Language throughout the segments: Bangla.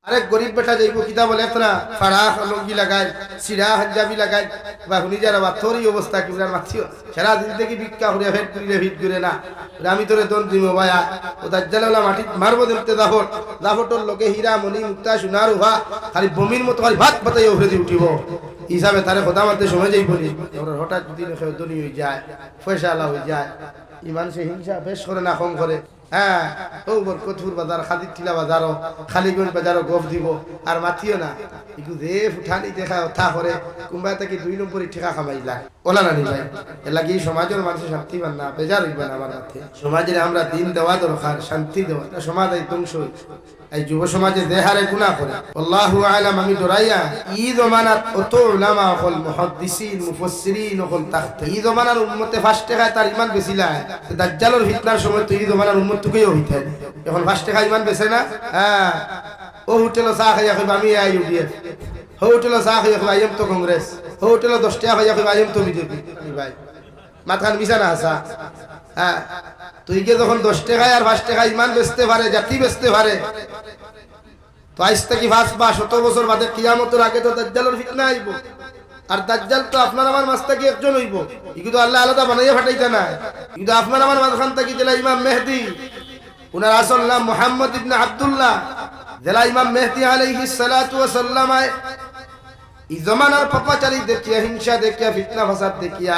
আরেক গরিব বেটা যাইব কিতা বলে না ফাড়া লঙ্গি লাগাই সিরা হাঞ্জাবি লাগাই বা হুনি যারা বাথরি অবস্থা কিবরার মাছিও সারা দিন থেকে ভিক্ষা করে ফেট পুরিলে ভিট করে না আমি তোরে দন দিব ভাইয়া ও দাজ্জালওয়ালা মাটি মারবো দিতে দাফটর লোকে হীরা মণি মুক্তা সোনার উহা খালি বমির মতো খালি ভাত পাতাই উঠে দিয়ে উঠিব হিসাবে তারে খোদা মারতে সময় যাই বলি হঠাৎ যদি দনি হয়ে যায় পয়সা আলা হয়ে যায় ইমান সে হিংসা বেশ করে না কম করে হ্যাঁ ও বরকতপুর বাজার খাদির টিলা বাজারও খালিগঞ্জ বাজারও গফ দিব আর মাতিও না একটু দে ফুঠানি দেখা অথা করে কোনবা থেকে 2 নম্বরই ঠিকা খামাইলা ওলা না নিলাই এলা কি সমাজের মানুষ শান্তি পান না বেজার হইবা না আমার হাতে সমাজে আমরা দিন দেওয়া দরকার শান্তি দেওয়া সমাজ এই ধ্বংস এই যুব সমাজে দেহারে গুনাহ করে আল্লাহু আলাম আমি ডরাইয়া ই জমানাত অত উলামা হল মুহাদ্দিসিন মুফাসসিরিন হল তাখত ই জমানার উম্মতে ফাস্টে খায় তার ইমান বেশিলা দাজ্জালের ফিতনার সময় তো ই জমানার উম্মত তুকেও হইতে এখন ফাস্টে খায় ইমান বেশে না হ্যাঁ ও হোটেলে চা খাইয়া কইবা আমি আইইউডিএফ হোটেলে চা খাইয়া কইবা আইএম তো কংগ্রেস হোটেলে 10 টাকা খাইয়া কইবা আইএম তো বিজেপি ভাই মাথান বিছানা আসা হ্যাঁ তুই কে যখন 10 টাকায় আর 5 টাকা ইমান বেচতে পারে জাতি বেচতে পারে তো আজ থেকে 5 বছর বাদে কিয়ামতের আগে তো দাজ্জালের ফিতনা আইব আর দাজ্জাল তো আপনার আমার মাঝ থেকে একজন হইব কিন্তু আল্লাহ আলাদা বানাইয়া ফাটাইতা না কিন্তু আপনার আমার মাঝখান থেকে জেলা ইমাম মেহেদী উনার আসল নাম মুহাম্মদ ইবনে আব্দুল্লাহ জেলা ইমাম মেহেদী আলাইহিস সালাতু ওয়াস সালাম এই জমানার পাপাচারী দেখিয়া হিংসা দেখিয়া ফিতনা ফাসাদ দেখিয়া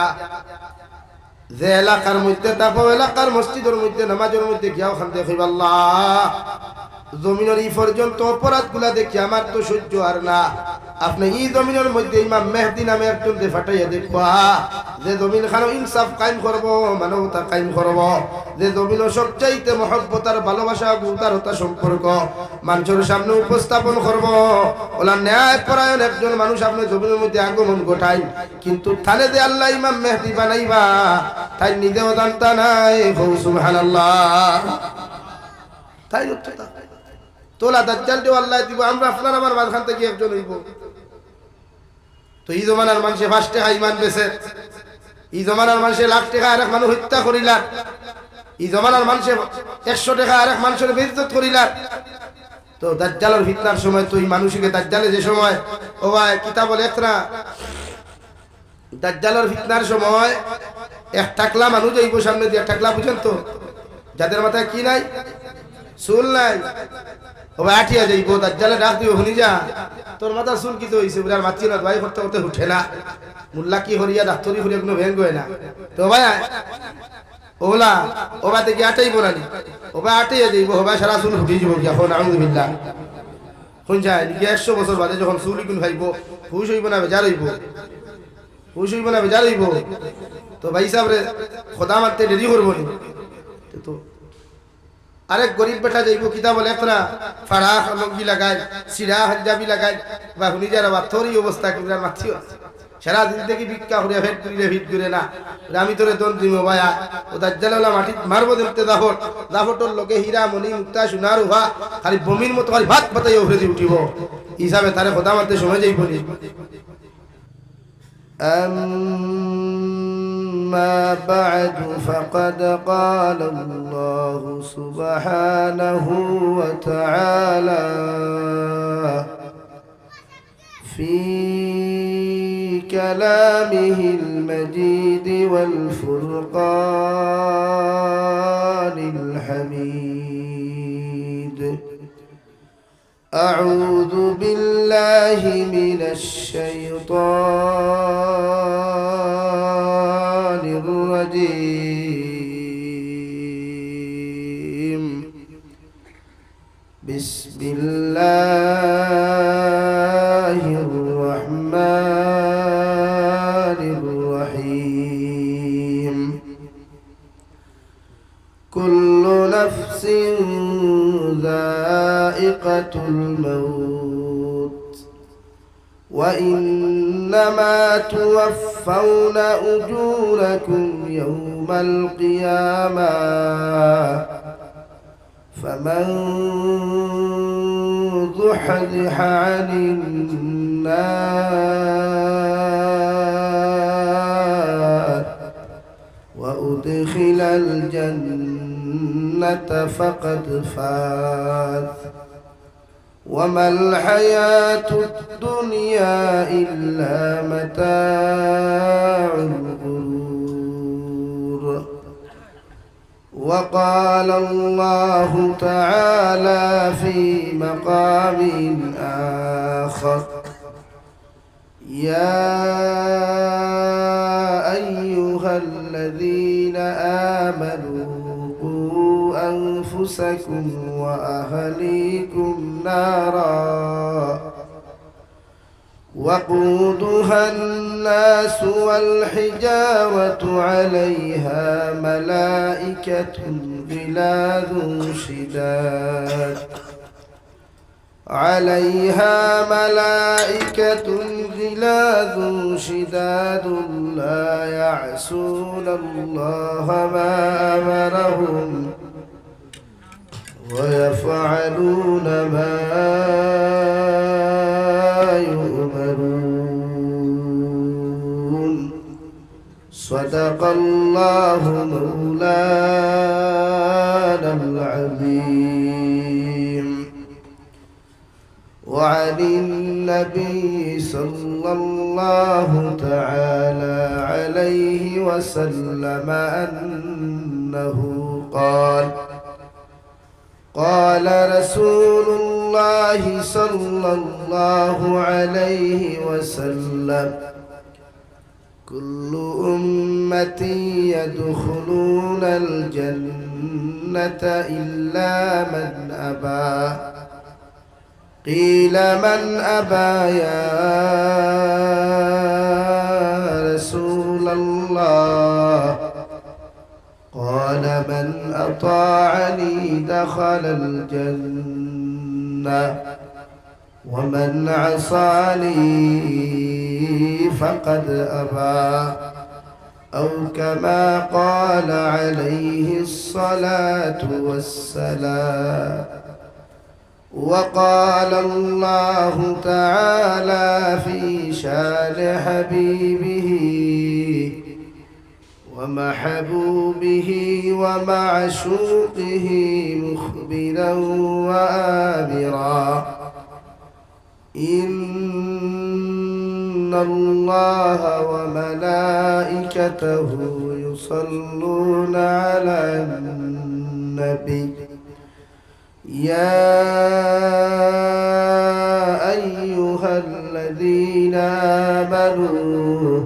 যে এলাকার মধ্যে তাকো এলাকার মসজিদের মধ্যে নামাজের মধ্যে গিয়াও খান দেখিব আল্লাহ জমিনের এই পর্যন্ত অপরাধগুলা দেখি আমার তো সহ্য আর না আপনি এই জমিনের মধ্যে ইমাম মেহেদী নামে একজন দে ফাটাইয়া দেখবা যে জমিন খানো ইনসাফ কায়েম করব মানবতা কায়েম করব যে জমিনের সবচাইতে মহব্বত আর ভালোবাসা উদারতা সম্পর্ক মানুষের সামনে উপস্থাপন করব ওলা ন্যায় পরায়ণ একজন মানুষ আপনি জমিনের মধ্যে আগমন ঘটাই কিন্তু থানে দে আল্লাহ ইমাম মেহেদী বানাইবা তাই নিজেও জানতা নাই সুবহানাল্লাহ তাই উত্তরটা তোলা দাজ্জাল দেও আল্লাহ দিব আমরা আপনার আমার মাঝখান থেকে একজন হইব তো এই জমানার মানুষে 5 টাকা ইমান বেচে এই জমানার মানুষে লাখ টাকা আরেক মানুষ হত্যা করিলা এই জমানার মানুষে 100 টাকা আরেক মানুষের বেইজ্জত করিলা তো দাজ্জালের ফিতনার সময় তো এই মানুষকে দাজ্জালে যে সময় ও ভাই কিতাব লেখরা দাজ্জালের ফিতনার সময় এক টাকলা মানুষ হইব সামনে দিয়ে টাকলা বুঝেন তো যাদের মাথায় কি নাই চুল নাই ও আঠিয়া যাইব দাজ্জালে ডাক দিও শুনি যা তোর মাথা চুল কি তো হইছে বুড়ার মাছি না দোয়াই করতে করতে উঠে না মুল্লা কি হরিয়া ডাক্তারি হরিয়া কোনো ভেঙ্গ হয় না তো ভাই ওলা ওবা থেকে আটাই বলানি ওবা আটাইয়া যাইব ওবা সারা চুল উঠে যাব কি এখন আলহামদুলিল্লাহ কোন যায় 100 বছর বাদে যখন চুল কোন খাইব হুশ হইব না বেজার হইব হুশ হইব না বেজার হইব তো ভাই সাহেব রে খোদা মারতে দেরি করব নি তো আরেক গরিব বেটা যাইব কিতা বলে না ফাড়া লঙ্গি লাগাই সিরা হাঞ্জাবি লাগাই বা হুনি যারা বাথরি অবস্থা কিবরার মাছিও সারা দিন থেকে ভিক্ষা করে ফেট পুরিলে ভিট করে না আমি তোরে দন দিব ভাইয়া ও দাজ্জালওয়ালা মাটি মারবো দিতে দাফটর লোকে হীরা মণি মুক্তা সোনার উহা খালি বমির মতো খালি ভাত পাতাই উঠে দিয়ে উঠিব হিসাবে তারে খোদা মারতে সময় যাই বলি أما بعد فقد قال الله سبحانه وتعالى في كلامه المجيد والفرقان الحميد أعوذ بالله من الشيطان الرجيم بسم الله الرحمن الرحيم كل نفس ذائقة الموت وإنما توفون أجوركم يوم القيامة فمن زحزح عن النار وأدخل الجنة فقد فاز وما الحياة الدنيا إلا متاع الغرور. وقال الله تعالى في مقام آخر: يا أيها الذين آمنوا قوا أنفسكم وأهليكم نارا وقودها الناس والحجارة عليها ملائكة غلاظ شداد لا يعصون الله ما أمرهم ويفعلون ما يؤمرون. صدق الله مولانا العظيم. وعن النبي صلى الله تعالى عليه وسلم أنه قال: قال رسول الله صلى الله عليه وسلم: كل أمتي يدخلون الجنة إلا من أبى. قيل: من أبى يا رسول الله؟ قال: من أطاعني دخل الجنة ومن عصاني فقد أبى. أو كما قال عليه الصلاة والسلام. وقال الله تعالى في شان حبيبه ومحبوبه ومعشوقه مخبرا وآمرا: إن الله وملائكته يصلون على النبي يا أيها الذين آمنوا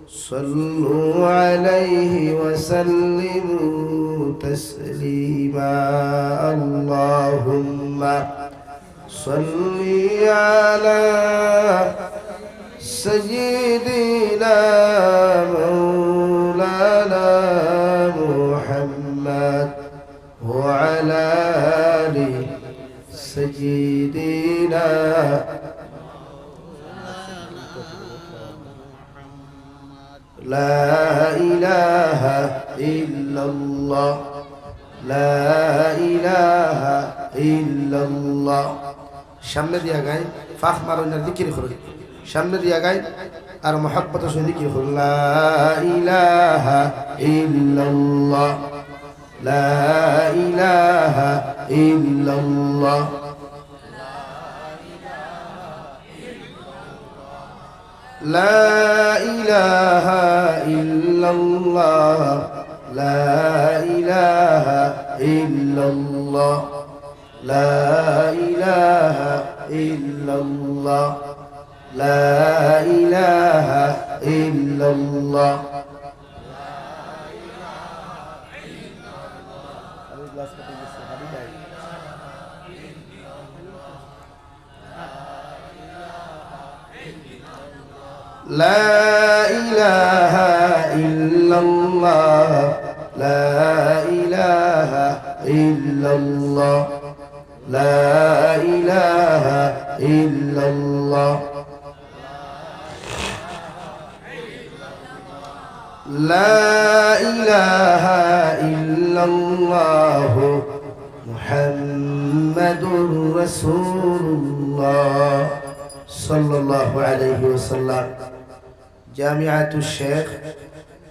صلوا عليه وسلموا تسليما. اللهم صل على سيدنا مولانا محمد وعلى آل سيدنا لا إله إلا الله لا إله إلا الله. সামনে দিয়া গাই, ফাঁক মারো না, জিকির করো। সামনে দিয়া গাই আর মহব্বতের সঙ্গে জিকির করো। লা ইলাহা ইল্লাল্লাহ লা ইলাহা ইল্লাল্লাহ لا إله إلا الله لا إله إلا الله لا إله إلا الله لا إله إلا الله. لا إله إلا الله لا إله إلا الله لا إله إلا الله لا إله إلا الله محمد رسول الله صلى الله عليه وسلم. জামিআতুশ শেখ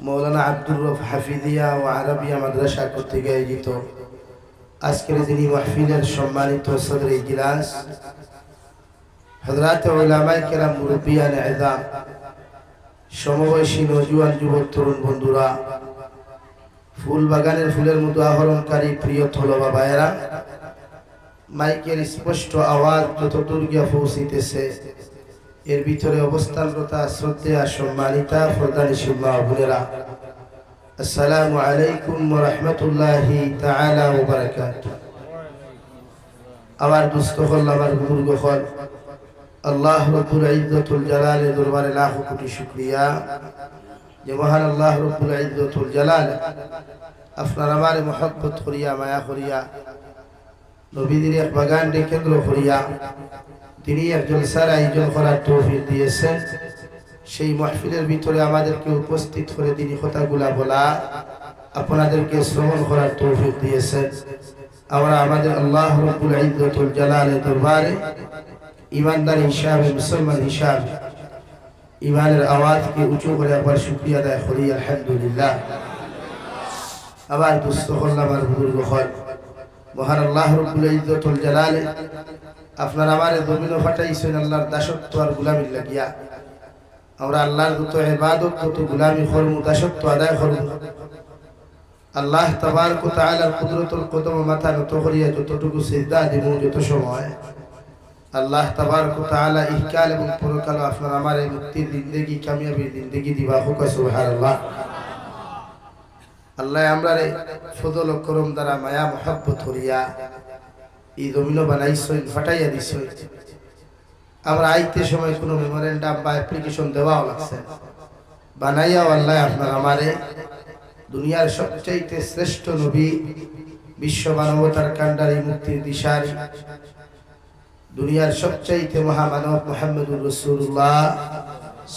মৌলানা আব্দুর রউফ হাফিজিয়া ও আরবিয়া মাদ্রাসা কর্তৃক আয়োজিত আজকের যিনি মাহফিলের সম্মানিত সদর ইজলাস হযরত উলামায়ে কেরাম মুরব্বিয়ান ইজাম সমবয়সী নওজোয়ান যুবক তরুণ বন্ধুরা ফুল বাগানের ফুলের মতো আহরণকারী প্রিয় তলবা ভাইয়েরা মাইকের স্পষ্ট আওয়াজ যতদূর গিয়ে পৌঁছিতেছে এর ভিতরে অবস্থানরত শ্রদ্ধেয়া সম্মানিতা ফরদানিশী মা বোনেরা আসসালামু আলাইকুম ওয়া রাহমাতুল্লাহি তাআলা ওয়া বারাকাতুহু। আমার দুস্থ হল আমার বুজুর্গ হল আল্লাহ রব্বুল ইজ্জতুল জালালের দরবারে লাখ কোটি শুকরিয়া যে মহান আল্লাহ রব্বুল ইজ্জতুল জালাল আপনার আমার মহব্বত করিয়া মায়া করিয়া নবীদের এক বাগানকে কেন্দ্র করিয়া তিনি এক জলসার আয়োজন করার তৌফিক দিয়েছেন। সেই মাহফিলের ভিতরে আমাদেরকে উপস্থিত করে তিনি কথাগুলা বলা আপনাদেরকে শ্রবণ করার তৌফিক দিয়েছেন। আমরা আমাদের আল্লাহ রব্বুল ইজ্জতুল জালালের দরবারে ইমানদার হিসাবে মুসলমান হিসাবে ইমানের আওয়াজকে উঁচু করে আবার শুকরিয়া আদায় করি আলহামদুলিল্লাহ। আবার দুস্থ হল আমার বুজুর্গ হল মহান আল্লাহ রব্বুল ইজ্জতুল জালালে আপনার আমার জমিন ফাটাইছেন আল্লাহর দাসত্ব আর গোলামির লাগিয়া। আমরা আল্লাহর যত ইবাদত যত গোলামি করব দাসত্ব আদায় করব আল্লাহ তাবারক ওয়া তাআলার কুদরতুল কদম মাথা নত করিয়া যতটুকু সিজদা দিব যত সময় আল্লাহ তাবারক ওয়া তাআলা ইহকাল এবং পরকাল আপনার আমার এই মুক্তির জিন্দেগি কামিয়াবির জিন্দেগি দিবা হুক সুবহানাল্লাহ। আল্লাহ আমরারে ফজল ও করম দ্বারা মায়া মহব্বত করিয়া এই জমিন বানাইছেন ফাটাইয়া দিছেন। আমরা আইতে সময় কোনো মেমোরেন্ডাম বা অ্যাপ্লিকেশন দেওয়াও লাগছে বানাইয়াও আল্লাহ আপনার আমারে দুনিয়ার সবচাইতে শ্রেষ্ঠ নবী বিশ্ব মানবতার কান্ডারি মুক্তির দিশারি দুনিয়ার সবচাইতে মহামানব মুহাম্মদুর রাসূলুল্লাহ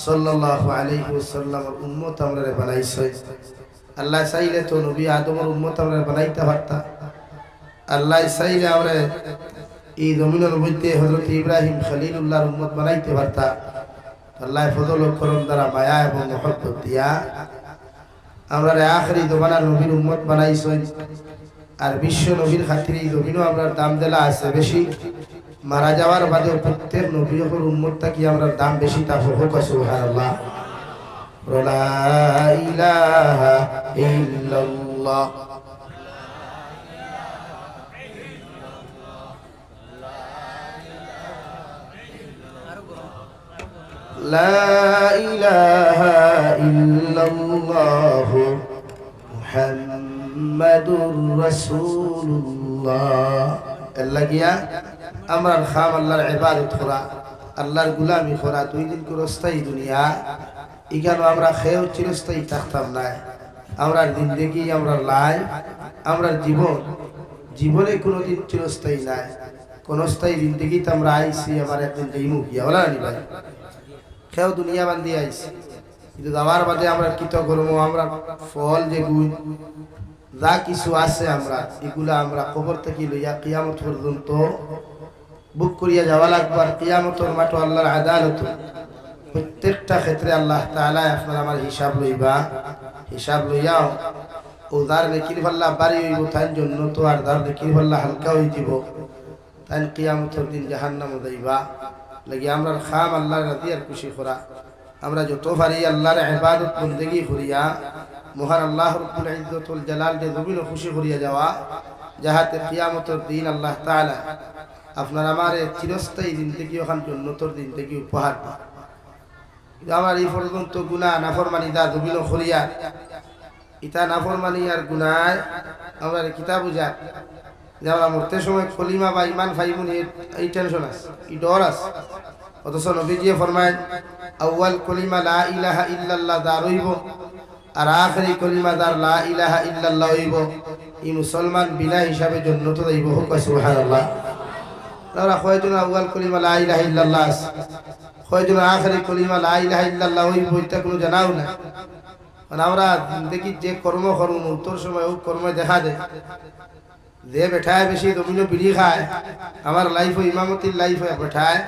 সাল্লাল্লাহু আলাইহি ওয়াসাল্লামের উম্মত আমরারে বানাইছে। আল্লাহ চাইলে তো নবী আদমের উম্মত আমরা বানাইতে পারতাম। আল্লাহ চাইলে আমরা এই জমিনের মধ্যে হযরত ইব্রাহিম খলিলুল্লাহর উম্মত বানাইতে পারতাম। আল্লাহ ফজল ও করম দ্বারা মায়া এবং মহব্বত দিয়া আমরা আখেরি জমানার নবীর উম্মত বানাইছেন। আর বিশ্ব নবীর খাতিরে এই জমিনও আমরা দাম দেলা আছে বেশি। মারা যাওয়ার বাদে প্রত্যেক নবীর উম্মতটা কি আমরা দাম বেশি তা হোক সুবহানাল্লাহ। লা ইলাহা ইল্লাল্লাহ লা ইলাহা ইল্লাল্লাহ মুহাম্মাদুর রাসূলুল্লাহ। আল্লাহ গিয়া আমরা খাম আল্লাহর ইবাদত করা আল্লাহর গোলামি করা দুই দিন করে অস্থায়ী দুনিয়া এখানে আমরা খেয়েও চিরস্থায়ী থাকতাম না। আমরা জিন্দেগি আমরা লাই আমরা জীবনে কোনোদিন চিরস্থায়ী নাই। কোন স্থায়ী জিন্দেগিতে আমরা আইসি আমার একদিন যাইমু গিয়া বলা নি ভাই খেয়েও দুনিয়া বান্ধি আইসি কিন্তু যাওয়ার বাদে আমরা কৃত করবো আমরা ফল যে গুণ যা কিছু আছে আমরা এগুলা আমরা কবর থেকে লইয়া কিয়ামত পর্যন্ত বুক করিয়া যাওয়া লাগবে। আর কিয়ামতের মাঠে আল্লাহর আদালত প্রত্যেকটা ক্ষেত্রে আল্লাহ তাআলা আপনার আমার হিসাব লইবা। হিসাব লইয়াও ও যার নেকির পাল্লা বাড়ি হইব তার জন্য তো আর যার নেকির পাল্লা হালকা হয়ে যাব তাই কিয়ামতের দিন জাহান্নামে যাইবা। লাগি আমরা খাম আল্লাহর রাজি আর খুশি করা আমরা যত পারি আল্লাহর ইবাদত বন্দেগী করিয়া মহান আল্লাহ রব্বুল ইজ্জতুল জালাল দে জমিন খুশি করিয়া যাওয়া যাহাতে কিয়ামতের দিন আল্লাহ তাআলা আপনার আমার চিরস্থায়ী জিন্দেগি ওখান জন্নতর জিন্দেগি উপহার দেয়। আমার এই পর্যন্ত গুনাহ নাফরমানি দা জমিন করিয়া ইতা নাফরমানি আর গুনাহ আমরা কিতাব বুঝা যে আমরা মরতে সময় কলিমা বা ইমান ফাইমুন এই টেনশন আছে এই ডর আছে। অথচ নবীজি ফরমায় আউয়াল কলিমা লা ইলাহা ইল্লাল্লাহ দা রইব আর আখেরি কলিমা দার লা ইলাহা ইল্লাল্লাহ হইব এই মুসলমান বিনা হিসাবে জান্নাতে যাইব হুক সুবহানাল্লাহ। আমরা কয়জন আউয়াল কলিমা লা ইলাহা ইল্লাল্লাহ কয়জন আখেরি কলিমা লা ইলাহা ইল্লাল্লাহ হইব এটা কোনো জানাও না। আমরা দেখি যে কর্ম করুন উত্তর সময় ও কর্ম দেখা দেয় যে বেঠায় বেশি দমিনো বিড়ি খায় আমার লাইফ ইমামতির লাইফ বেঠায়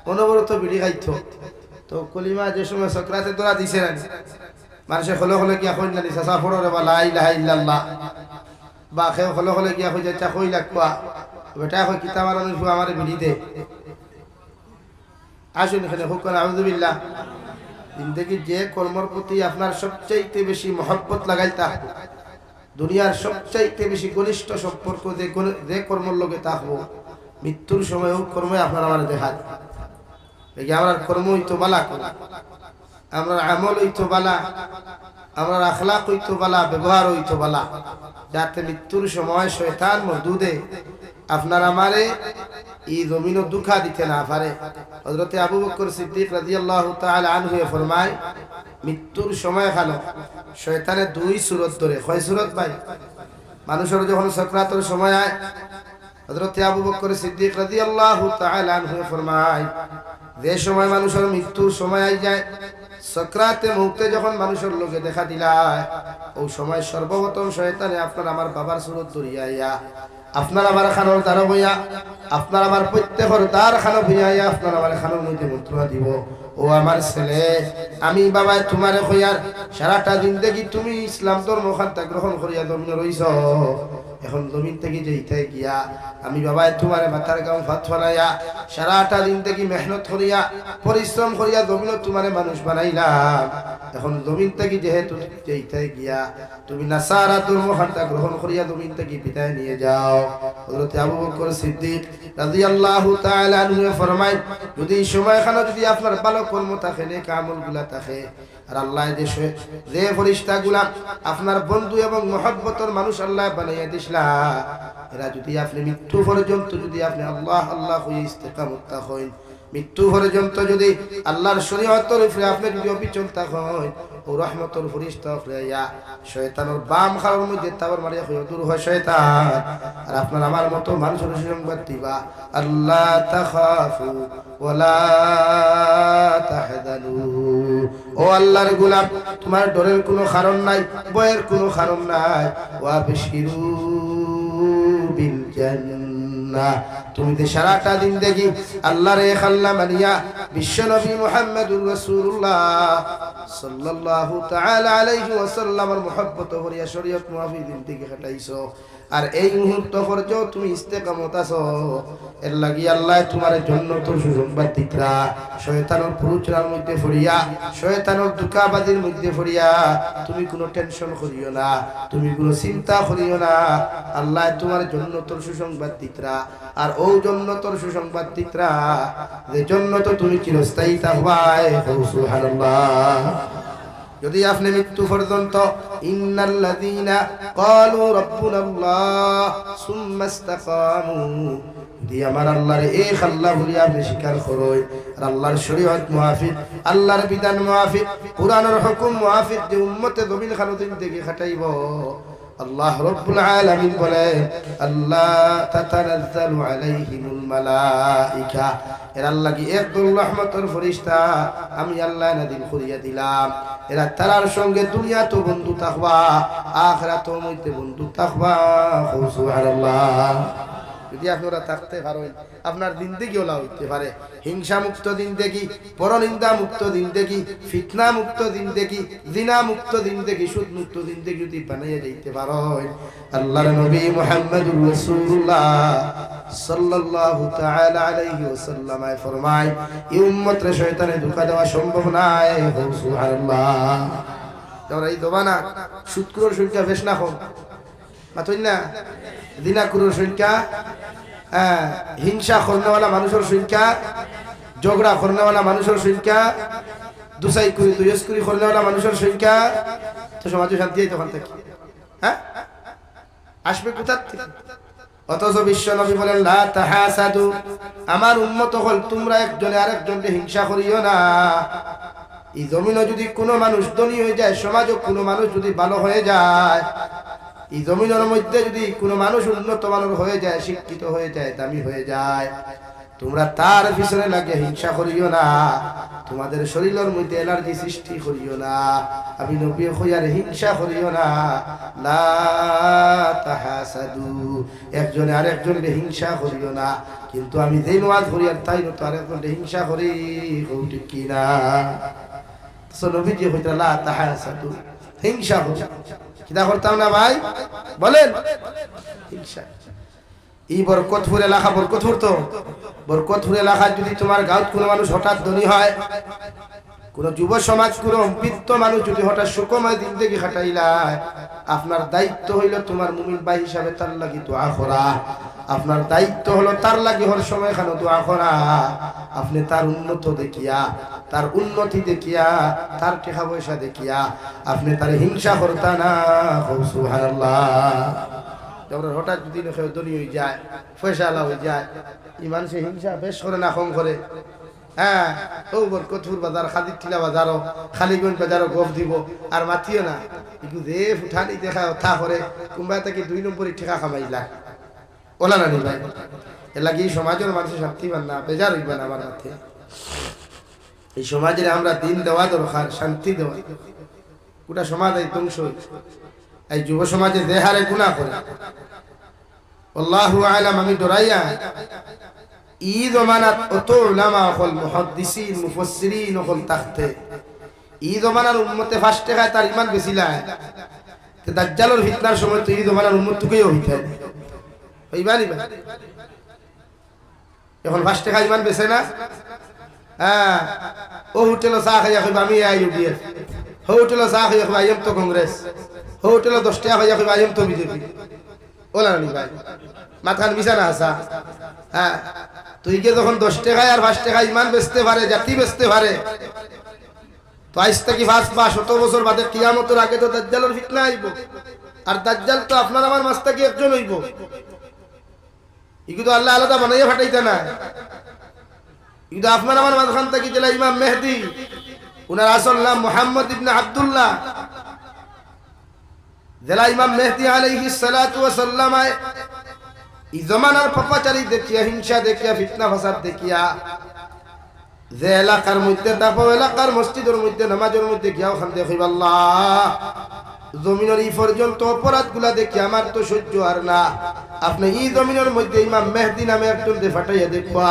অনবরত বিড়ি খাইত তো কলিমা যে সময় সক্রাতে দোয়া দিছে না মানুষে হলে হলে কি এখন জানি চাষা ফোড়ে বা লা ইলাহা ইল্লাল্লাহ বা খেয়ে হলে হলে গিয়া হয়ে যাচ্ছে কই লাগবা বেটা কই কিতাব আর আমার বিড়ি দে আসুন এখানে হুক করে আউযুবিল্লাহ জিন্দেগি যে কর্মর প্রতি আপনার সবচাইতে বেশি মহব্বত লাগাইতা দুনিয়ার সবচাইতে বেশি ঘনিষ্ঠ সম্পর্ক যে কর্মর লগে থাকবো মৃত্যুর সময়ও কর্মে আপনার আমার দেখা দেখি আমার কর্ম হইতো বালা আমরা আমল হইতো বালা আমরা আখলাক হইতো বালা ব্যবহার হইতো বালা যাতে মৃত্যুর সময় শয়তান মরদুদে আপনার আমারে এই জমিনও দুঃখা দিতে না পারে হযরতে আবু বকর সিদ্দিক রাদিয়াল্লাহু তাআলা আনহু ফরমায় মৃত্যুর সময় খালো শয়তানে দুই সূরত ধরে কয় সূরত ভাই মানুষের যখন সাকরাতের সময় আয় হযরতে আবু বকর সিদ্দিক রাদিয়াল্লাহু তাআলা আনহু ফরমায় যে সময় মানুষের মৃত্যুর সময় আই যায় সাকরাতে মউতে যখন মানুষের লোকে দেখা দিলায় ওই সময় সর্বপ্রথম শয়তানে আপনার আমার বাবার সূরত ধরিয়া আপনার আমার খানোর দ্বার বইয়া আপনার আমার প্রত্যেকের দ্বার খানো ভিয়াইয়া আপনার আমার খানোর মধ্যে মন্ত্র দিব ও আমার ছেলে আমি বাবা তোমারে কইয়ার সারাটা জিন্দেগি তুমি ইসলাম ধর্ম খান্তা গ্রহণ করিয়া জমিনে রইছ এখন জমিন থেকে যেইতে গিয়া আমি বাবা তোমারে মাথার গাম ভাত ফলাইয়া সারাটা দিন থেকে মেহনত করিয়া পরিশ্রম করিয়া জমিন তোমারে মানুষ বানাইলাম এখন জমিন থেকে যেহেতু যেইতে গিয়া তুমি নাসারা ধর্ম খান্তা গ্রহণ করিয়া জমিন থেকে বিদায় নিয়ে যাও হযরত আবু বকর সিদ্দিক রাদিয়াল্লাহু তাআলা আনহু ফরমায় যদি সময়খানে যদি আপনার ভালো কর্ম থাকে নেক আমলগুলা থাকে আর আল্লাহ যে ফেরেশতাগুলা আপনার বন্ধু এবং মহব্বতের মানুষ আল্লাহ বানাইয়া দিছলা এরা যদি আপনি মৃত্যু পর্যন্ত যদি আপনি আল্লাহ আল্লাহ হয়ে ইস্তেকামত থাকেন মৃত্যু পর্যন্ত যদি আল্লাহর শরীয়তের উপরে আপনি যদি অবিচল থাকেন ও রহমতের ফেরেশতা হইয়া শয়তানের বাম খাওয়ার মধ্যে তাবর মারিয়া হয়ে দূর হয় শয়তান আর আপনার আমার মতো মানুষের সংবাদ দিবা আল্লাহ তাখাফু ওয়ালা তাহজানু ও আল্লাহর গোলাম তোমার ডরের কোনো কারণ নাই ভয়ের কোনো কারণ নাই ওয়া বিশিরু বিল জান্নাহ তুমি তো সারাটা দিন দেখি আল্লাহর এক আল্লাহ মানিয়া বিশ্বনবী মুহাম্মদুর রাসূলুল্লাহ সাল্লাল্লাহু তাআলা আলাইহি ওয়াসাল্লামের মুহাব্বত করিয়া শরীয়ত মুআফি দিন থেকে কাটাইছো আর এই মুহূর্ত পর্যন্ত তুমি ইস্তেকামত আছো এর লাগি আল্লাহ তোমার জন্য তো সুসংবাদ দিতরা শয়তানের প্ররোচনার মধ্যে পড়িয়া শয়তানের দুকাবাজির মধ্যে পড়িয়া তুমি কোনো টেনশন করিও না তুমি কোনো চিন্তা করিও না আল্লাহ তোমার জন্য তোর সুসংবাদ দিতরা আর ও জন্য তোর সুসংবাদ দিতরা যে জন্য তো তুমি চিরস্থায়ী থাকবাই সুবহানাল্লাহ যদি আপনি মৃত্যু পর্যন্ত ইন্নাল্লাযীনা ক্বালু রাব্বুনাল্লাহ সুম্মা ইসতাকামু দি আমার আল্লাহর এক আল্লাহ বলি আপনি স্বীকার করুন আর আল্লাহর শরীয়ত মুআফিক আল্লাহর বিধান মুআফিক কুরআনের হুকুম মুআফিক যে উম্মতে জমিন খানুদিন থেকে খাটাইব আল্লাহ রাব্বুল আলামিন বলে আল্লাহ তাতানাজ্জালু আলাইহিমুল মালাইকা এর আল্লাহ কি একদল রহমতের ফেরেশতা আমি আল্লাহ নাযিল করিয়া দিলাম এরা তারার সঙ্গে দুনিয়া তো বন্ধু থাকবা আখিরাতের মধ্যে বন্ধু থাকবা সুবহানাল্লাহ যদি আপনারা থাকতে পারেন আপনার জিন্দেগিও লাভ হইতে পারে হিংসা মুক্ত জিন্দেগি পরনিন্দা মুক্ত জিন্দেগি ফিতনা মুক্ত জিন্দেগি জিনা মুক্ত জিন্দেগি সুদ মুক্ত জিন্দেগি যদি বানাইয়া যাইতে পারেন আল্লাহর নবী মুহাম্মদুর রাসূলুল্লাহ সাল্লাল্লাহু তাআলা আলাইহি ওয়াসাল্লাম ফরমায় এই উম্মতরে শয়তানে ধোঁকা দেওয়া সম্ভব নয় সুবহানাল্লাহ তোমরা এই দবানা সুদকুর সংখ্যা বেশ না হোক মাতই না দিনাকুরের সংখ্যা হিংসা করনেওয়ালা মানুষের সংখ্যা ঝগড়া করনেওয়ালা মানুষের সংখ্যা দুসাই কুড়ি দুইস্কুরি করনেওয়ালা মানুষের সংখ্যা তো সমাজে শান্তি তখন থেকে হ্যাঁ আসবে কোথার থেকে অথচ বিশ্ব নবী বলেন লা তাহাসাদু আমার উম্মত হল তোমরা একজনে আরেকজনকে হিংসা করিও না এই জমিনে যদি কোনো মানুষ ধনী হয়ে যায় সমাজে কোনো মানুষ যদি ভালো হয়ে যায় এই জমিনের মধ্যে যদি কোনো মানুষ উন্নত মানের হয়ে যায় শিক্ষিত হয়ে যায় দামি হয়ে যায় তোমরা তার পিছনে লাগে হিংসা করিও না তোমাদের শরীরের মধ্যে এলার্জি সৃষ্টি করিও না আমি নবী কইয়ার হিংসা করিও না লা তাহাসাদু একজনে আরেকজনের হিংসা করিও না কিন্তু আমি যেই ওয়াজ করি আর তাই তো আরেকজনের হিংসা করি ঠিক কি না তো নবী যে কইতা লা তাহাসাদু হিংসা কিতা করতাম না ভাই বলেন হিংসা। এই বরকতপুর এলাকা বরকতপুর তো বরকতপুর এলাকায় যদি তোমার গাঁৱত কোনো মানুষ হঠাৎ ধনী হয়, কোন যুব সমাজ কোন বৃত্ত মানুষ যদি হঠাৎ সুখময় জিন্দেগি কাটাইলায়, আপনার দায়িত্ব হইল তোমার মুমিন ভাই হিসাবে তার লাগি দোয়া করা। আপনার দায়িত্ব হলো তার লাগি হর সময় খানো দোয়া করা। আপনি তার উন্নত দেখিয়া, তার উন্নতি দেখিয়া, তার টাকা পয়সা দেখিয়া আপনি তার হিংসা করতা না। সুবহানাল্লাহ। যখন হঠাৎ যদি কেউ ধনী হয়ে যায়, পয়সাওয়ালা হয়ে যায়, ইমান সে হিংসা বেশ করে না কম করে। হ্যাঁ, ও বরকতপুর বাজার, খাদির টিলা বাজারও, খালিগঞ্জ বাজারও গপ দিব আর মাতিও না। একটু দে ফুঠানি দেখা থা করে কোনবা থেকে 2 নম্বরই ঠেকা কামাইলা ওলা না নি ভাই। এ লাগে এই সমাজের মানুষের শান্তি পান না, বেজার হইবা না আমার মাথে। এই সমাজের আমরা দিন দেওয়া দরকার, শান্তি দেওয়া। গোটা সমাজ এই ধ্বংস হয়েছে। এই যুব সমাজে দেহারে গুনাহ করে। আল্লাহু আলাম। আমি ডরাইয়া ই জমানাত অত উলামা হল, মুহাদ্দিসিন, মুফাসসিরিন হল তাখতে ই জমানার উম্মতে ফাস্টে খায় তার ইমান বেশি লাগে। তে দাজ্জালের ফিতনার সময় তো ই জমানার উম্মতকেই হইতে হইবানি ভাই। এখন ফাস্টে খায় ইমান বেশি না। হ্যাঁ, ও হোটেলে চা খাইয়া কইবা আমি ইউডিএফ, ও হোটেলে চা খাইয়া কইবা আইএম তো কংগ্রেস, ও হোটেলে 10 টাকা খাইয়া কইবা আইএম তো বিজেপি। ওলা নি ভাই, মাথার বিছানা আসা। হ্যাঁ, তুই কে যখন 10 টাকায় আর 5 টাকায় ইমান বেচতে পারে, জাতি বেচতে পারে, তো আজ থেকে 500 বছর বাদে কিয়ামতের আগে তো দাজ্জালের ফিতনা আইব। আর দাজ্জাল তো আপনার আমার মাঝ থেকে একজন হইব। ইগু তো আল্লাহ আলাদা বানাইয়া ফাটাইতে না। ইগু তো আপনার আমার মাঝখান থেকে জেলা ইমাম মেহদি, উনার আসল নাম মুহাম্মদ ইবনে আব্দুল্লাহ। জেলা ইমাম মেহদি আলাইহিস সালাতু ওয়াস সালাম এই জমানার পাপাচারী দেখিয়া, হিংসা দেখিয়া, ফিতনা ফাসাদ দেখিয়া যে এলাকার মধ্যে দাপো, এলাকার মসজিদের মধ্যে, নামাজের মধ্যে গিয়াও খান দেখিব আল্লাহ জমিনের এই পর্যন্ত অপরাধ গুলা দেখি আমার তো সহ্য আর না। আপনি এই জমিনের মধ্যে ইমাম মেহদি নামে একজন দে ফাটাইয়া দেখবা,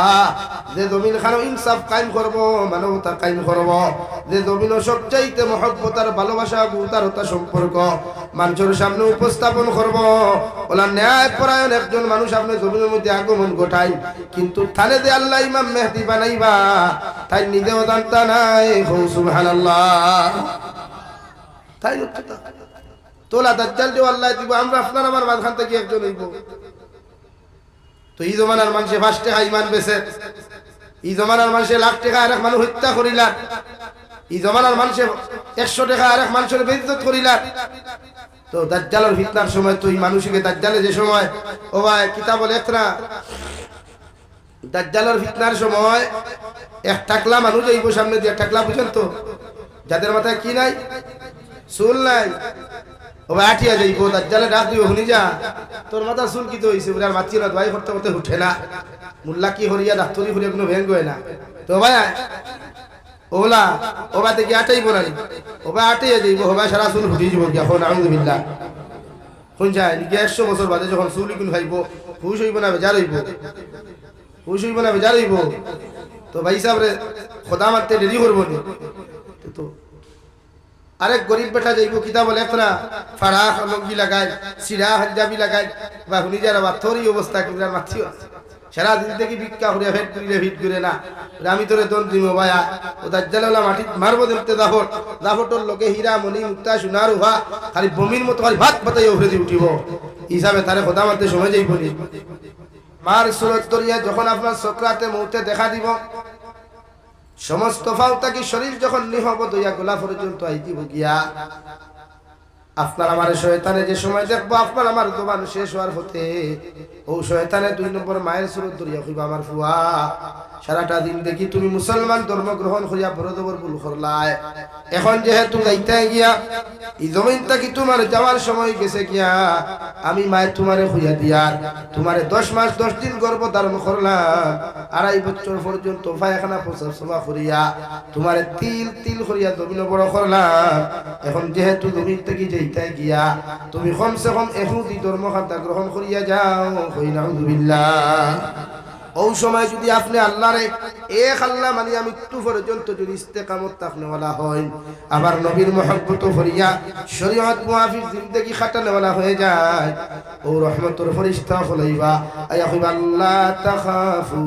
যে জমিন খানো ইনসাফ কায়েম করব, মানবতা কায়েম করব, যে জমিন সবচাইতে মহব্বত আর ভালোবাসা, উদারতা সম্পর্ক মানুষের সামনে উপস্থাপন করব। ওলা ন্যায় পরায়ণ একজন মানুষ আপনি জমিনের মধ্যে আগমন ঘটাই, কিন্তু তাহলে যে আল্লাহ ইমাম মেহদি বানাইবা তাই নিজেও জানতা নাই। সুবহানাল্লাহ। তাই তোলা দাজ্জাল যে আল্লাহ দিব, আমরা আপনার আমার মাঝখান থেকে একজন হইব। তো এই জমানার মানুষে 5 টাকা ইমান বেচে, এই জমানার মানুষে লাখ টাকা আরেক মানুষ হত্যা করিলা, এই জমানার মানুষে 100 টাকা আরেক মানুষের বেইজ্জত করিলা। তো দাজ্জালের ফিতনার সময় তো এই মানুষকে দাজ্জালে যে সময় ও ভাই কিতাব লেখরা, দাজ্জালের ফিতনার সময় এক টাকলা মানুষ হইব সামনে দিয়ে। টাকলা বুঝেন তো, যাদের মাথায় কি নাই, চুল নাই, ও ভাই আটিয়া যাইব। দাজ্জালে ডাক দিব, শুনি যা তোর মাথা চুল কি তো হইছে, ওরা মাছি না ভাই করতে করতে উঠে না, মুল্লা কি হরিয়া ডাক্তারি হরিয়া কোনো ভেঙ্গ হয় না। তো ভাই ওলা ও ভাই দেখি আটাইব না, ও ভাই আটিয়া যাইব, ও ভাই সারা চুল ফুটি যাব। এখন আলহামদুলিল্লাহ শুন যায় 100 বছর বাদে যখন চুল কোন খাইব, হুশ হইব না বেজার হইব, হুশ হইব না বেজার হইব। তো ভাই সাহেব খোদা মারতে দেরি করবো নি। তো আরেক গরিব বেটা যাইব কিতাব লেখনা, ফারাক লঙ্গি লাগায়, সিরা হাঞ্জাবি লাগায়, বা শুনি যারা বাথরি অবস্থা কিংবা মাছিও সারা দিন থেকে ভিক্ষা করে ভেট করিলে ভিট করে না। আমি তোরে দন দিব ভাইয়া, ও দাজ্জালওয়ালা মাটি মারবো দেখতে দাফট, দাফটর লোকে হীরা মণি মুক্তা সোনার উহা খালি বমির মতো খালি ভাত পাতাই উঠে দিয়ে উঠিব। হিসাবে তারে খোদা মারতে সময় যাইব নি। মার সুরত তরিয়া যখন আপনার সকরাতে মৌতে দেখা দিব, সমস্ত ফাউতাকি শরীর যখন নিহব দইয়া গোলা পর্যন্ত আইতি গিয়া, আপনার আমার শয়তানে যে সময় দেখবো আপনার আমার দোকান শেষ হওয়ার হতে, ও শয়তানে 2 নম্বর মায়ের সুরত ধরিয়া কইবা, আমার ফুয়া সারাটা দিন দেখি তুমি মুসলমান ধর্ম গ্রহণ করিয়া বড় দবর ভুল করলাই, এখন যেহেতু যাইতে গিয়া এই জমিনটা কি তোমার যাওয়ার সময় গেছে গিয়া, আমি মায়ের তোমারে হইয়া দিয়ার তোমারে 10 মাস 10 দিন গর্ভ ধারণ করলাম, 2.5 বছর পর্যন্ত পায়খানা প্রসাব সভা করিয়া তোমারে তিল তিল করিয়া জমিন বড় করলাম। এখন যেহেতু জমিন থেকে যাইতে গিয়া তুমি কমসে কম এহুদি ধর্ম খাতা গ্রহণ করিয়া যাও, কই নাউযুবিল্লাহ। ওই সময় যদি আপনি আল্লাহরে এক আল্লাহ মানিয়া মৃত্যু পর্যন্ত যদি ইস্তেকামত আপনি ওয়ালা হয়, আবার নবীর মহব্বত করিয়া শরীয়ত মুআফিক জিন্দেগি খাটালে ওয়ালা হয়ে যায়, ও রহমতের ফেরেশতা হলাইবা আয়া কইবা আল্লাহ তাখাফু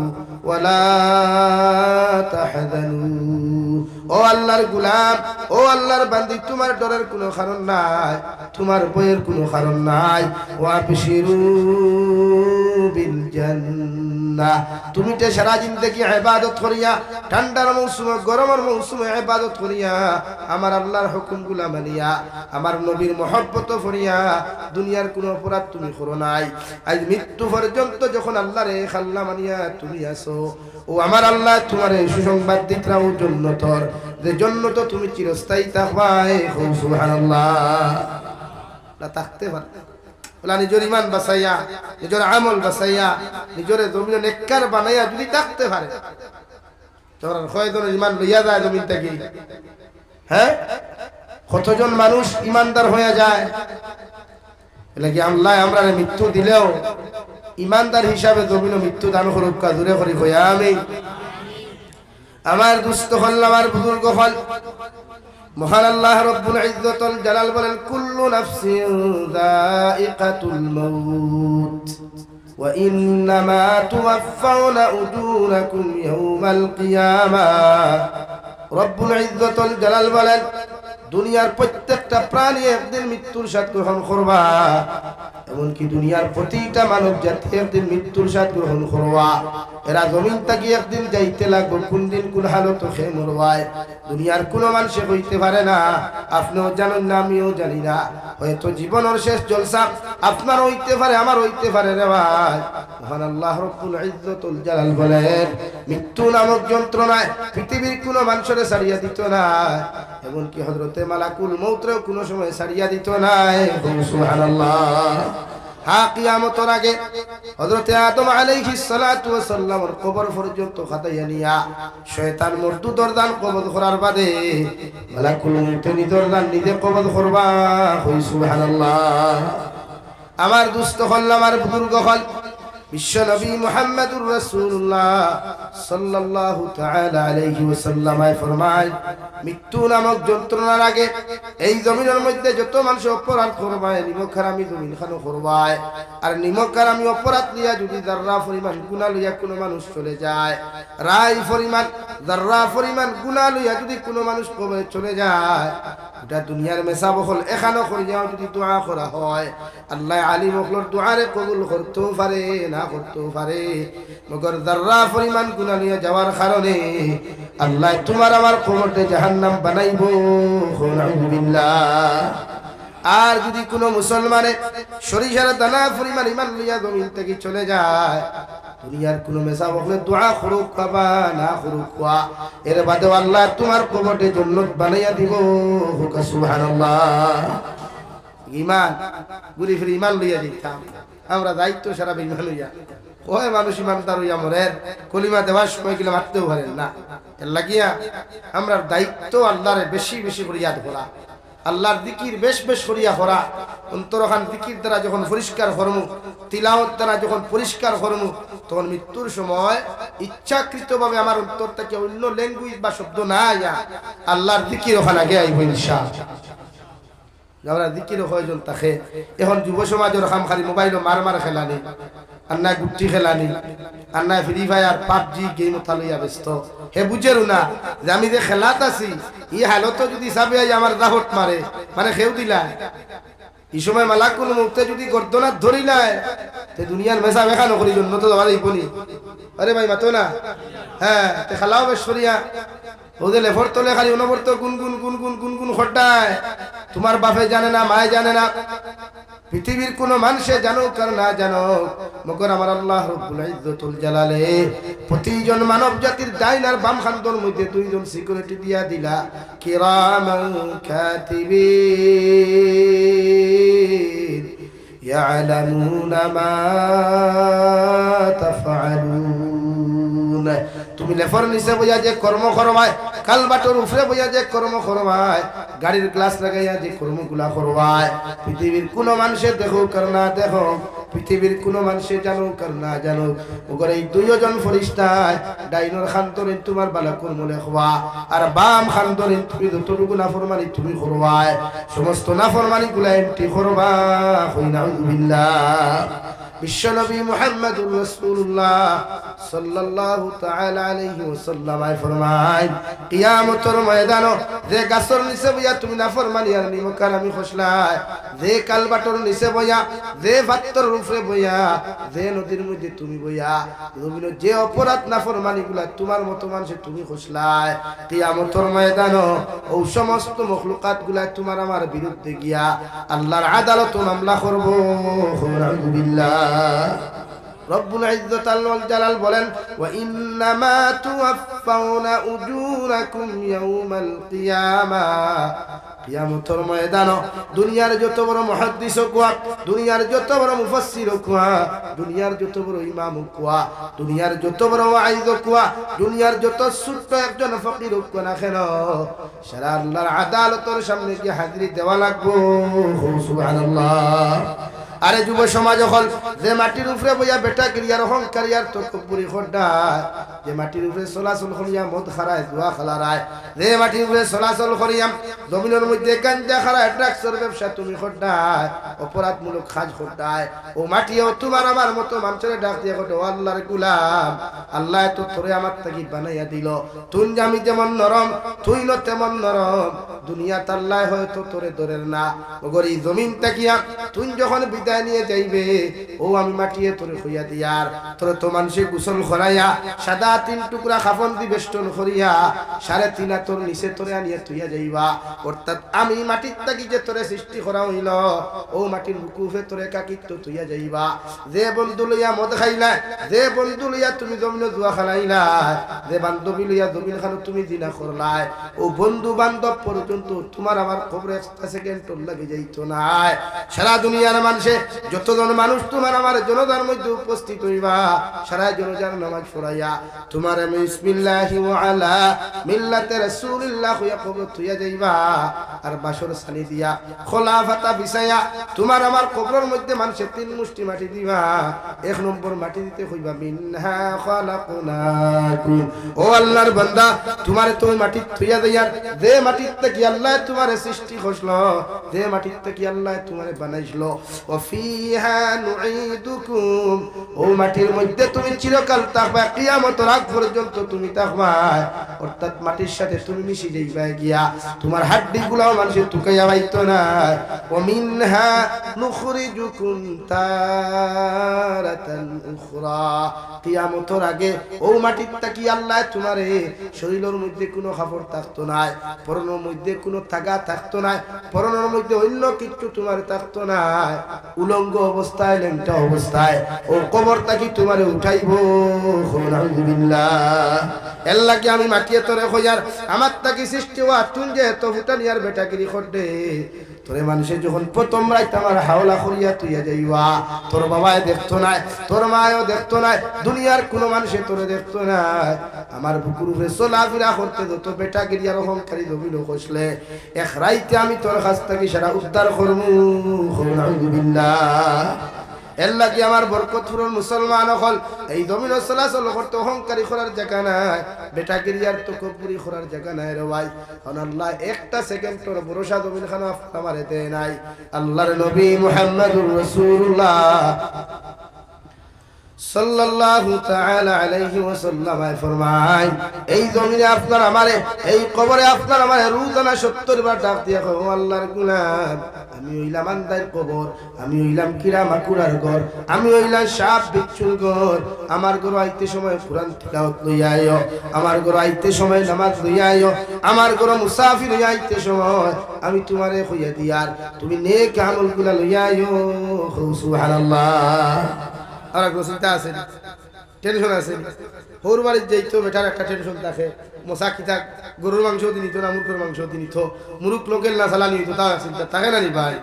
ওয়ালা তাহজানু। ও আল্লাহর গোলাম, ও আল্লাহর বান্দি, তোমার ডরের কোনো কারণ নাই, তোমার ভয়ের কোনো কারণ নাই। ওয়া বিশিরু বিল জান্নাহ, তুমি তে সারা জিন্দেগি ইবাদত করিয়া, ঠান্ডার মৌসুমে গরমের মৌসুমে ইবাদত করিয়া, আমার আল্লাহর হুকুমগুলা মানিয়া, আমার নবীর মহব্বত করিয়া দুনিয়ার কোনো অপরাধ তুমি করো নাই। আজ মৃত্যু পর্যন্ত যখন আল্লাহর এক আল্লাহ মানিয়া তুমি আসো, ও আমার আল্লাহ তোমার এই সুসংবাদ দিতরাও জন্নতর, যে জন্নত তুমি চিরস্থায়ী থাকবা। সুবহানাল্লাহ। না থাকতে পারে বলা নিজের ইমান বাঁচাইয়া, নিজের আমল বাঁচাইয়া, নিজের জমিন নেককার বানাইয়া যদি থাকতে পারে, তখন কয়জন ইমান লইয়া যায় জমিন থেকে? হ্যাঁ, কতজন মানুষ ইমানদার হয়ে যায়? এলাকি আল্লাহ আমরা মৃত্যু দিলেও ইমানদার হিসাবে জমিন মৃত্যু দান করুক, দূরে করি কই আমি। আমার দুস্থ হল, আমার বুজুর্গ হল, মহান আল্লাহ রব্বুল ইজ্জতুল জালাল বলেন কুল্লু নাফসিন যায়িকাতুল মাউত ওয়া ইন্নামা তুওয়াফাউনা উজুরাকুম ইয়াওমাল কিয়ামাহ। রব্বুল ইজ্জতুল জালাল বলেন দুনিয়ার প্রত্যেকটা প্রাণী একদিন মৃত্যুর স্বাদ গ্রহণ করবা, এমনকি দুনিয়ার প্রতিটা মানব জাতি একদিন মৃত্যুর স্বাদ গ্রহণ করবা। এরা জমিন থেকে একদিন যাইতে লাগবে, কোন দিন কোন হালত খেয়ে মরবায় দুনিয়ার কোনো মানুষ হইতে পারে না। আপনিও জানেন না, আমিও জানি না। হয়তো জীবনের শেষ জলসা আপনার হইতে পারে, আমার হইতে পারে রে ভাই। মহান আল্লাহ রব্বুল ইজ্জতুল জালাল বলেন মৃত্যু নামক যন্ত্রণায় পৃথিবীর কোনো মানুষের ছাড়িয়া দিত না, এমনকি হযরতে মালাকুল মউতরেও কোনো সময় ছাড়িয়া দিত না। সুবহানাল্লাহ। হ্যাঁ, কিয়ামতের আগে হযরতে আদম আলাইহিস সালাতু ওয়াস সালামের কবর পর্যন্ত খাতাইয়া নিয়া শয়তান মরদুদর দান কবজ করার বাদে মালাকুল মউত নিজের দান নিজে কবজ করবা। সুবহানাল্লাহ। আমার দুস্থ হল, আমার বুজুর্গ হল, বিশ্ব নবী মুহাম্মদুর রাসূলুল্লাহ সাল্লাল্লাহু তাআলা আলাইহি ওয়াসাল্লাম ফরমায় মৃত্যু নামক যন্ত্রণার আগে এই জমিনের মধ্যে যত মানুষ অপরাধ করবায়, নিমক হারামি জমিন খানো করবায়, আর নিমক হারামি অপরাধ লিয়া যদি যাররা পরিমাণ গুনাহ লইয়া কোনো মানুষ চলে যায়, রাই পরিমাণ যাররা পরিমাণ গুনাহ লইয়া যদি কোনো মানুষ কবরে চলে যায়, এটা দুনিয়ার মেসাব হল এখানো করিয়াও যদি দোয়া করা হয়, আল্লাহ আলিম হকলর দোয়ারে কবুল করতেও পারে, না করতেও পারে। মগর যাররা পরিমাণ গুনাহ লইয়া যাওয়ার কারণে আল্লাহ তোমার আমার কবরকে জাহান্নাম বানাইবো। নাউযুবিল্লাহ। আর যদি কোনো মুসলমানে সরিষার দানা পরিমাণ ইমান লইয়া জমিন থেকে চলে যায়, দুনিয়ার কোনো মেসাব হলে দোয়া করুক বাবা, না করুক কোয়া, এর বাদে আল্লাহ তোমার কবরকে জান্নাত বানাইয়া দিব। সুবহানাল্লাহ। ইমান ঘুরি ফিরে ইমান লইয়া দিতাম আমরা, দায়িত্ব সারা ইমান লইয়া। ওই মানুষ ইমানদার হইয়া মরে কলিমা দেওয়ার সময় গেলে মারতেও পারেন না। এর লাগিয়া আমরা দায়িত্ব আল্লাহরে বেশি বেশি করে ইয়াদ করা, আল্লাহর জিকির বেশ বেশ করিয়া করা। অন্তরখান জিকির দ্বারা যখন পরিষ্কার করমু, তিলাওয়াত দ্বারা যখন পরিষ্কার করমু, তখন মৃত্যুর সময় ইচ্ছাকৃতভাবে আমার অন্তর থেকে অন্য ল্যাঙ্গুয়েজ বা শব্দ না আয়া আল্লাহর জিকির ওখানে আগে আইব ইনশাআল্লাহ। আমরা জিকির কয়জন থাকে এখন যুব সমাজের খাম খালি মোবাইল মার খেলানি, আর না গুটি খেলানি, আর না ফ্রি ফায়ার পাবজি গেম লইয়া ব্যস্ত। হে বুঝেরু না যে আমি যে খেলাত আছি ই হালত যদি চাবি আমার দাহত মারে, মানে খেউ দিলা এই সময় মালাকুল মউতে যদি গর্দনাত ধরিলায় তে দুনিয়ার মেসা বেখানো করি জন্য তো আমার ইপনি। আরে ভাই মাতো না, হ্যাঁ তে খেলাও বেশ করিয়া ওদের লেফর তোলে খালি অনবর্ত গুনগুন গুনগুন গুনগুন খড্ডায়। তোমার বাপে জানে না, মায়ে জানে না, পৃথিবীর কোন মানুষে জানুক আর না জানুক, মগর আমার আল্লাহ রব্বুল ইজ্জতুল জালালে প্রতিজন মানব জাতির ডাইন আর বাম খান্দর মধ্যে দুইজন সিকিউরিটি দিয়া দিলা, কিরামান কাতিবিন ইয়ালামুনা মা তাফআলুন। তুমি লেফর নিচে বইয়া যে কর্ম করবায়, কালবাটোর উপরে বইয়া যে কর্ম করবায়, গাড়ির গ্লাস লাগাইয়া যে কর্মগুলা করবায়, পৃথিবীর কোন মানুষের দেখো আর না দেখো, পৃথিবীর কোনো মানুষে জানুক আর না জানুক ওগর এই দুইজন ফেরেশতায় ডাইনর খান ধরে তোমার বালা কর্ম লেখবা আর বাম খান ধরে তুমি যতটুকু নাফরমানি তুমি করবায় সমস্ত নাফরমানি গুলা এমটি করবা কই নাউযুবিল্লাহ বিশ্বনবী মুহাম্মদুর রাসূলুল্লাহ সাল্লাল্লাহু তাআলা আলাইহি ওয়াসাল্লাম ফরমায় কিয়ামতের ময়দানে যে গাছর নিচে বইয়া তুমি নাফরমানি আর নিমকারামি খসলায় যে কালবাটর নিচে বইয়া যে ভাত্তর উপরে বইয়া যে নদীর মধ্যে তুমি বইয়া তুমি যে অপরাধ নাফরমানিগুলা তোমার মতো মানুষে তুমি খসলায় কিয়ামতের ময়দানে ও সমস্ত মখলুকাতগুলা তোমার আমার বিরুদ্ধে গিয়া আল্লাহর আদালত মামলা করব নাউযুবিল্লাহ রব্বুল ইজ্জত আল জালাল বলেন ওয়া ইন্নামা তুওয়াফাউনা উজুরাকুম ইয়াউমাল কিয়ামা কিয়ামতের ময়দানে দুনিয়ার যত বড় মুহাদ্দিস কোয়া দুনিয়ার যত বড় মুফাসসির কোয়া দুনিয়ার যত বড় ইমাম কোয়া দুনিয়ার যত বড় ওয়াইজ কোয়া দুনিয়ার যত ছোট্ট একজন ফকির কোয়া না কেন সারা আল্লাহর আদালতের সামনে কি হাজিরি দেওয়া লাগবে সুবহানাল্লাহ আরে যুব সমাজ হল যে মাটির উপরে বইয়া বেটা ক্রিয়ার অহংকার ইয়ার তকব্বুরি খোড্ডায় যে মাটির উপরে চলাচল করিয়া মদ খারায় জুয়া খেলারায় যে মাটির উপরে চলাচল করিয়া জমিনের মধ্যে গাঞ্জা খারায় ড্রাগসের ব্যবসা তুমি খোড্ডায় অপরাধমূলক কাজ খোড্ডায় ও মাটিও তোমার আমার মতো মানুষের ডাক দিয়ে কত আল্লাহর গোলাম আল্লাহ তো তোরে আমার তাকি বানাইয়া দিল তুই আমি যেমন নরম তুই ন তেমন নরম দুনিয়া তাল্লাহ হয়তো তোরে দরের না ওগর এই জমিন তাকিয়া তুই যখন বিদায় নিয়ে যাইবে ও আমি মাটিয়ে তোরে হইয়া দিয়ার তোরে তো মানুষে গোসল করাইয়া সাদা 3 টুকরা কাফন দি বেষ্টন করিয়া 3.5 তোর নিচে তোরে আনিয়া তুইয়া যাইবা অর্থাৎ আমি মাটির তাকি যে তোরে সৃষ্টি করা হইল ও মাটির মুকুফে তোরে কাকিত্ব তুইয়া যাইবা যে বন্ধু লইয়া মদ খাইলা যে বন্ধু লইয়া তুমি জমিনে জুয়া খেলাইলা যে বান্ধবী লইয়া জমিন খানো তুমি জিনা করলাই ও বন্ধু বান্ধব পর্যন্ত তোমার আমার কবরে 1 সেকেন্ড লাগে যাইতো না সারা দুনিয়ার মানুষে যতজন মানুষ তোমার আমার জনতার মধ্যে উপস্থিত হইবা সারা জনতার নামাজ পড়াইয়া তোমার আমি বিসমিল্লাহি ওয়া আলা মিল্লাতে রাসূলুল্লাহ হইয়া কবর তুইয়া যাইবা আর বাসর সানি দিয়া খোলাফাতা বিছায়া তোমার আমার কবরের মধ্যে মানুষে 3 মুষ্টি মাটি দিবা 1 নম্বর মাটি দিতে হইবা মিনহা খালাকনাকুম ও আল্লাহর বান্দা তোমার তুমি মাটি তুইয়া যাইয়ার যে মাটির থেকে আল্লাহ তোমার সৃষ্টি করলো যে মাটির থেকে আল্লাহ তোমার বানাইলো ও ফিহা নুঈদুকুম ও মাটির মধ্যে তুমি চিরকাল থাকবা কিয়ামতের আগ পর্যন্ত তুমি থাকবা অর্থাৎ মাটির সাথে তুমি মিশে যাইবা গিয়া তোমার হাড্ডিগুলো মানুষে টুকাইয়া বাইতো না ও মিনহা নুখরিজুকুম তারাতান উখরা কিয়ামতের আগে ও মাটির থেকে আল্লাহ তোমারে শরীরের মধ্যে কোনো কাপড় থাকতো না পরনের মধ্যে কোনো তাগা থাকতো না পরনের মধ্যে অন্য কিছু তোমার থাকতো না উলঙ্গ অবস্থায় লেংটা অবস্থায় ও কবর তাকি তোমারে উঠাইবো নাউযুবিল্লাহ আল্লাহ কি আমি মাটিয়ে তোরে কইয়ার আমার তাকি সৃষ্টি হওয়া তুই যে তো ফুটানিয়ার বেটাগিরি করদে তোরে মানুষে যখন প্রথম রাইতে আমার হাওলা করিয়া তুইয়া যাইবা তোর বাবায় দেখতো না তোর মায়ও দেখতো না দুনিয়ার কোনো মানুষে তোরে দেখতো না আমার বুকুর উপরে চলাফেরা করতে যত বেটাগিরি আর অহংকারী দবিল কষলে এক রাইতে আমি তোর কাছ থেকে সারা উদ্ধার করবো নাউযুবিল্লাহ আল্লাহ কি আমার বরকতপুরের মুসলমান হল এই জমিন চলাচল করতে অহংকারী করার জায়গা নাই বেটাগিরি আর তকব্বুরি করার জায়গা নাই রে ভাই কারণ আল্লাহ একটা সেকেন্ড তোর ভরসা জমিন খানা আমার এতে নাই আল্লাহর নবী মুহাম্মদুর রাসূলুল্লাহ সাল্লাল্লাহু তাআলা আলাইহি ওয়াসাল্লাম ফরমায় এই জমিনে আপনার আমারে এই কবরে আপনার আমারে রোজানা 70 বার ডাক দিয়া কও আল্লাহর গোলাম আমি হইলাম আন্দার কবর আমি হইলাম কিরা মাকুড়ার ঘর আমি হইলাম সাপ বিচ্ছুর ঘর আমার ঘর আইতে সময় কুরআন তিলাওয়াত লইয়া আইও আমার ঘর আইতে সময় নামাজ লইয়া আইও আমার ঘর মুসাফির হইয়া আইতে সময় আমি তোমারে কইয়া দিয়ার তুমি নেক আমলগুলা লইয়া আইও সুবহানাল্লাহ আর এক চিন্তা আছে টেনশন আছে হোর বাড়ির যাইতো বেটার একটা টেনশন থাকে মশা কি থাক গরুর মাংস দিনিত না মুরগের মাংস দিনিত মুরুক লোকের না চালানি হইতো তা চিন্তা থাকে না নি ভাই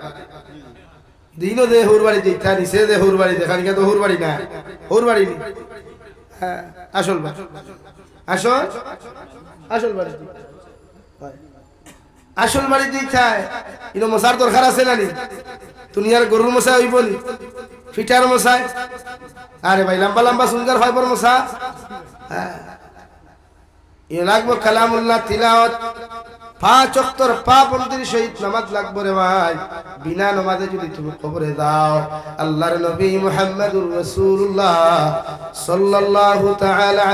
দিনও দে হোর বাড়ি যাইতা নিচে দে হোর বাড়ি দেখা নিকা তো হোর বাড়ি না হোর বাড়ি নি হ্যাঁ আসল বাড়ি আসল আসল বাড়ি আসল বাড়ি যাইতা ইনো মশার দরকার আছে না নি দুনিয়ার গরুর মশা হইব নি ফিটার মশাই আরে ভাই লম্বা লম্বা সুন্দর ফাইবার মশা হ্যাঁ ইয়ে লাগবো কালামুল্লাহ তিলাওয়াত 5 ওয়াক্তের পাবন্দির সহিত নামাজ লাগবে রে ভাই বিনা নামাজে যদি তুমি কবরে যাও আল্লাহর নবী মুহাম্মদুর রাসূলুল্লাহ সাল্লাল্লাহু তাআলা